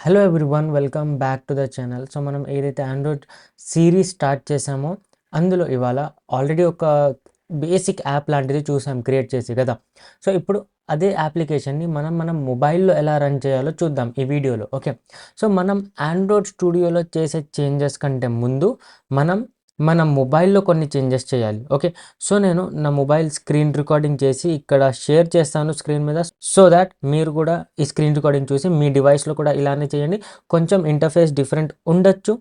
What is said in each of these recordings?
Hello everyone, welcome back to the channel. So మనం ఏదైతే Android series start చేసామో అందులో ఇవాళ ఆల్రెడీ ఒక బేసిక్ యాప్ లాంటిది చూసాం క్రియేట్ చేసి కదా. సో ఇప్పుడు అదే అప్లికేషన్ని మనం మొబైల్లో ఎలా రన్ చేయాలో చూద్దాం ఈ వీడియోలో. ఓకే, సో మనం ఆండ్రాయిడ్ స్టూడియోలో చేసే చేంజెస్ కంటే ముందు మనం మన మొబైల్లో కొన్ని చేంజెస్ చేయాలి. ఓకే, సో నేను నా మొబైల్ స్క్రీన్ రికార్డింగ్ చేసి ఇక్కడ షేర్ చేస్తాను స్క్రీన్ మీద, సో దాట్ మీరు కూడా ఈ స్క్రీన్ రికార్డింగ్ చూసి మీ డివైస్లో కూడా ఇలానే చేయండి. కొంచెం ఇంటర్ఫేస్ డిఫరెంట్ ఉండొచ్చు.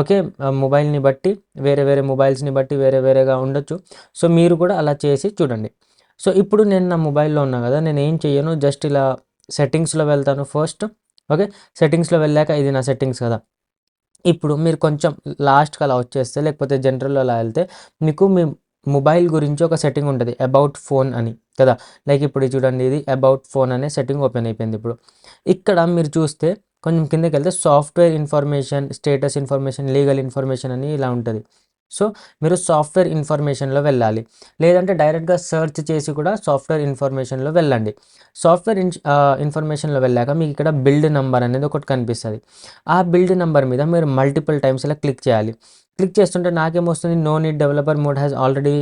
ఓకే, మొబైల్ని బట్టి వేరే వేరే మొబైల్స్ని బట్టి వేరే వేరేగా ఉండొచ్చు. సో మీరు కూడా అలా చేసి చూడండి. సో ఇప్పుడు నేను నా మొబైల్లో ఉన్నా కదా, నేను ఏం చేయను, జస్ట్ ఇలా సెట్టింగ్స్లో వెళ్తాను ఫస్ట్. ఓకే, సెట్టింగ్స్లో వెళ్ళాక ఇది నా సెట్టింగ్స్ కదా. ఇప్పుడు మీరు కొంచెం లాస్ట్కి అలా వచ్చేస్తే, లేకపోతే జనరల్లో అలా వెళ్తే మీకు మీ మొబైల్ గురించి ఒక సెట్టింగ్ ఉంటుంది, అబౌట్ ఫోన్ అని కదా. లైక్ ఇప్పుడు చూడండి, ఇది అబౌట్ ఫోన్ అనే సెట్టింగ్ ఓపెన్ అయిపోయింది. ఇప్పుడు ఇక్కడ మీరు చూస్తే కొంచెం కిందకి వెళ్తే software information, status information, legal information అని ఇలా ఉంటుంది. సో మీరు సాఫ్ట్వేర్ ఇన్ఫర్మేషన్లో వెళ్ళాలి, లేదంటే డైరెక్ట్గా సెర్చ్ చేసి కూడా సాఫ్ట్వేర్ ఇన్ఫర్మేషన్లో వెళ్ళండి. సాఫ్ట్వేర్ ఇన్ఫర్మేషన్లో వెళ్ళాక మీకు ఇక్కడ బిల్డ్ నెంబర్ అనేది ఒకటి కనిపిస్తుంది. ఆ బిల్డ్ నెంబర్ మీద మీరు మల్టిపుల్ టైమ్స్ ఇలా క్లిక్ చేయాలి. క్లిక్ చేస్తుంటే నాకేమొస్తుంది, no need developer mode has already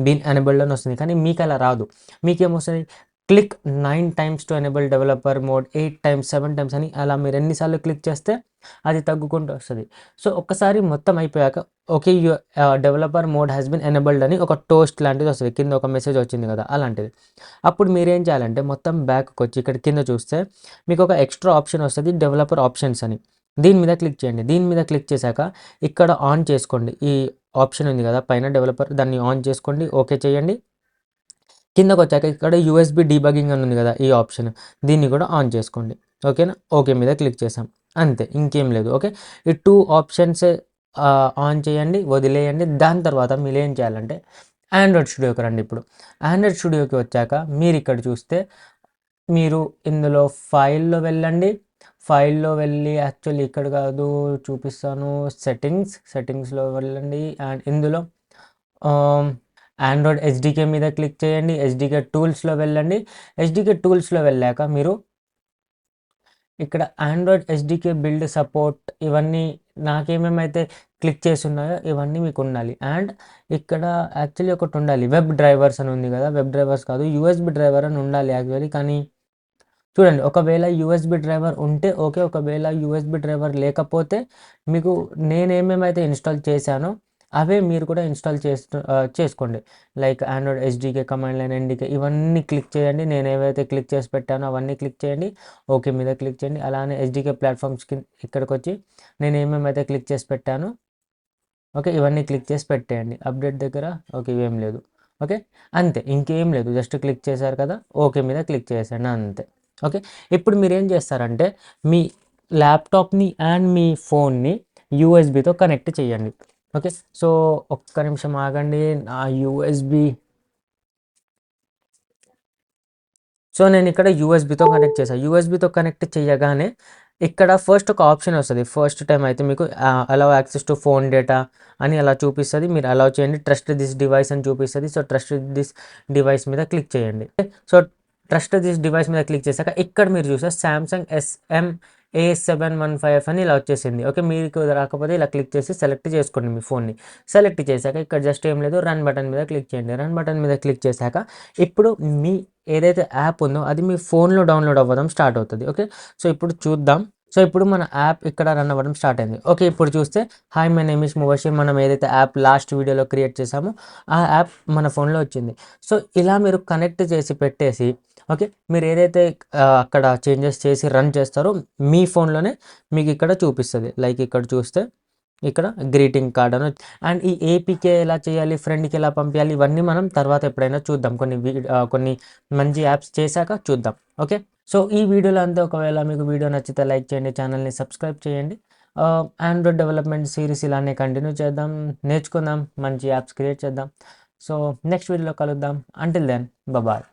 been enabled అని వస్తుంది. కానీ మీకు అలా రాదు. మీకేమొస్తుంది, click 9 times to enable developer mode, 8 times, 7 times అని అలా మీరు ఎన్నిసార్లు క్లిక్ చేస్తే అది తగ్గుకుంటూ వస్తుంది. సో ఒక్కసారి మొత్తం అయిపోయాక okay, developer mode has been enabled అని ఒక టోస్ట్ లాంటిది వస్తుంది, కింద ఒక మెసేజ్ వచ్చింది కదా అలాంటిది. అప్పుడు మీరేం చేయాలంటే మొత్తం బ్యాక్కి వచ్చి ఇక్కడ కింద చూస్తే మీకు ఒక ఎక్స్ట్రా ఆప్షన్ వస్తుంది, డెవలపర్ ఆప్షన్స్ అని. దీని మీద క్లిక్ చేయండి. దీని మీద క్లిక్ చేశాక ఇక్కడ ఆన్ చేసుకోండి. ఈ ఆప్షన్ ఉంది కదా పైన డెవలపర్, దాన్ని ఆన్ చేసుకోండి, ఓకే చేయండి. కిందకు వచ్చాక ఇక్కడ యూఎస్బి డీబగింగ్ అని ఉంది కదా, ఈ ఆప్షన్, దీన్ని కూడా ఆన్ చేసుకోండి. ఓకేనా, ఓకే మీద క్లిక్ చేసాం, అంతే, ఇంకేం లేదు. ఓకే, ఈ 2 ఆప్షన్స్ ఆన్ చేయండి, వదిలేయండి. దాని తర్వాత మీరు ఏం చేయాలంటే ఆండ్రాయిడ్ స్టూడియోకి రండి. ఇప్పుడు ఆండ్రాయిడ్ స్టూడియోకి వచ్చాక మీరు ఇక్కడ చూస్తే మీరు ఇందులో ఫైల్లో వెళ్ళండి. ఫైల్లో వెళ్ళి, యాక్చువల్లీ ఇక్కడ కాదు, చూపిస్తాను, సెట్టింగ్స్లో వెళ్ళండి. అండ్ ఇందులో ఆండ్రాయిడ్ ఎస్డికే మీద క్లిక్ చేయండి. ఎస్డికే టూల్స్లో వెళ్ళండి. ఎస్డికే టూల్స్లో వెళ్ళాక మీరు ఇక్కడ ఆండ్రాయిడ్ ఎస్డికే బిల్డ్ సపోర్ట్, ఇవన్నీ నాకేమేమైతే క్లిక్ చేసి ఉన్నాయో ఇవన్నీ మీకు ఉండాలి. అండ్ ఇక్కడ యాక్చువల్లీ ఒకటి ఉండాలి, వెబ్ డ్రైవర్స్ అని ఉంది కదా, వెబ్ డ్రైవర్స్ కాదు, యూఎస్బి డ్రైవర్ అని ఉండాలి యాక్చువల్లీ. కానీ చూడండి, ఒకవేళ యూఎస్బి డ్రైవర్ ఉంటే ఓకే, ఒకవేళ యూఎస్బి డ్రైవర్ లేకపోతే మీకు నేనేమేమైతే ఇన్స్టాల్ చేశానో అవే మీరు కూడా ఇన్స్టాల్ చేసుకోండి. Like Android SDK, command line, NDK, ఇవన్నీ క్లిక్ చేయండి. నేను ఏవైతే క్లిక్ చేసి పెట్టానో అవన్నీ క్లిక్ చేయండి, ఓకే మీద క్లిక్ చేయండి. అలానే ఎస్డికే ప్లాట్ఫామ్స్కి ఇక్కడికి వచ్చి నేను ఏమేమైతే క్లిక్ చేసి పెట్టానో ఓకే ఇవన్నీ క్లిక్ చేసి పెట్టేయండి. అప్డేట్ దగ్గర ఓకే ఇవేం లేదు. ఓకే, అంతే, ఇంకేం లేదు, జస్ట్ క్లిక్ చేశారు కదా, ఓకే మీద క్లిక్ చేసేయండి, అంతే. ఓకే, ఇప్పుడు మీరు ఏం చేస్తారంటే మీ ల్యాప్టాప్ని అండ్ మీ ఫోన్ని యూఎస్బితో కనెక్ట్ చేయండి. ఓకే, సో ఒక్క నిమిషం ఆగండి. నా యూఎస్బి, సో నేను ఇక్కడ యూఎస్బితో కనెక్ట్ చేశాను. యూఎస్బితో కనెక్ట్ చేయగానే ఇక్కడ ఫస్ట్ ఒక ఆప్షన్ వస్తుంది. ఫస్ట్ టైం అయితే మీకు allow access to phone data అని అలా చూపిస్తుంది. మీరు అలౌ చేయండి. ట్రస్ట్ దిస్ డివైస్ అని చూపిస్తుంది. సో ట్రస్ట్ దిస్ డివైస్ మీద క్లిక్ చేయండి. సో ట్రస్ట్ దిస్ డివైస్ మీద క్లిక్ చేశాక ఇక్కడ మీరు చూస్తే సామ్సంగ్ SM-A715 అని ఇలా వచ్చేసింది. ఓకే, మీకు రాకపోతే ఇలా క్లిక్ చేసి సెలెక్ట్ చేసుకోండి మీ ఫోన్ని. సెలెక్ట్ చేశాక ఇక్కడ జస్ట్ ఏం లేదు, రన్ బటన్ మీద క్లిక్ చేయండి. రన్ బటన్ మీద క్లిక్ చేశాక ఇప్పుడు మీ ఏదైతే యాప్ ఉందో అది మీ ఫోన్లో డౌన్లోడ్ అవ్వడం స్టార్ట్ అవుతుంది. ఓకే, సో ఇప్పుడు చూద్దాం. సో ఇప్పుడు మన యాప్ ఇక్కడ రన్ అవ్వడం స్టార్ట్ అయింది. ఓకే, ఇప్పుడు చూస్తే హాయ్ మై నేమ్ ఇస్ ముబషీర్, మనం ఏదైతే యాప్ లాస్ట్ వీడియోలో క్రియేట్ చేసామో ఆ యాప్ మన ఫోన్లో వచ్చింది. సో ఇలా మీరు కనెక్ట్ చేసి పెట్టేసి ఓకే, మీరు ఏదైతే అక్కడ చేంజెస్ చేసి రన్ చేస్తారో మీ ఫోన్లోనే మీకు ఇక్కడ చూపిస్తుంది. లైక్ ఇక్కడ చూస్తే ఇక్కడ గ్రీటింగ్ కార్డ్ అని, అండ్ ఈ ఏపీకే ఎలా చేయాలి, ఫ్రెండ్కి ఎలా పంపించాలి, ఇవన్నీ మనం తర్వాత ఎప్పుడైనా చూద్దాం, కొన్ని మంచి యాప్స్ చేశాక చూద్దాం. ఓకే, సో ఈ వీడియోలో అంతా, ఒకవేళ మీకు వీడియో నచ్చితే లైక్ చేయండి, ఛానల్ని సబ్స్క్రైబ్ చేయండి. ఆండ్రాయిడ్ డెవలప్మెంట్ సిరీస్ ఇలానే కంటిన్యూ చేద్దాం, నేర్చుకుందాం, మంచి యాప్స్ క్రియేట్ చేద్దాం. సో నెక్స్ట్ వీడియోలో కలుద్దాం. Until then bye.